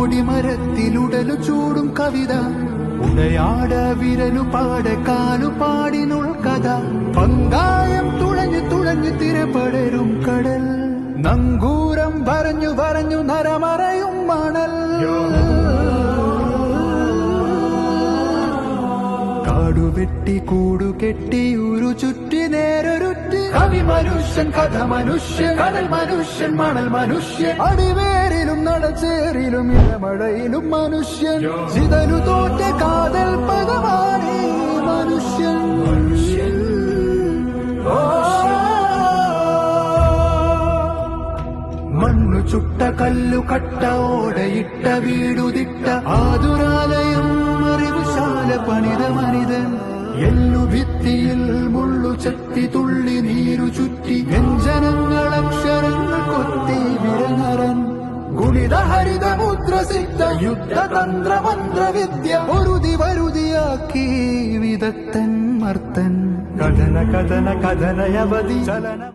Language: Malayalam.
കൊടിമരത്തിലുടലു ചൂടും കവിത ഉടയാട വിരലു പാടെ കാലു പാടിനുൾ കഥ പങ്കായം തുഴഞ്ഞു തുഴഞ്ഞു തിരപടരും കടൽ നങ്കൂരം വരഞ്ഞു വരഞ്ഞു നരമറയും മണൽ കാടുവെട്ടി കൂടുകെട്ടി ഉരു ചുറ്റി നേരൊരുറ്റി കവി മനുഷ്യൻ കഥ മനുഷ്യൻ കടൽ മനുഷ്യൻ മണൽ മനുഷ്യൻ അടിവേരിലും നടച്ചേറിലും ഇടമഴയിലും മനുഷ്യൻ ചിതലു തോറ്റ കാതൽ പദമാണി മനുഷ്യൻ മണ്ണു ചുട്ട കല്ലു കട്ട ഓടയിട്ട വീടുതിട്ട ആതുരാലയം അറിവുശാല പണിത മനിതൻ എല്ലു ഭിത്തിയിൽ മുള്ളു ചത്തി തുള്ളി നീരു ചുറ്റി വ്യഞ്ജനങ്ങൾ അക്ഷരങ്ങൾ കൊത്തി വിരനരൻ ഗുണിത ഹരിത മുദ്രസിദ്ധ യുദ്ധതന്ത്ര മന്ത്രവിദ്യ ഒരുതി വരുതിയാക്കി വിദഗ്ധൻ മർത്തൻ കഥന കഥന കഥനയവധി ചലനം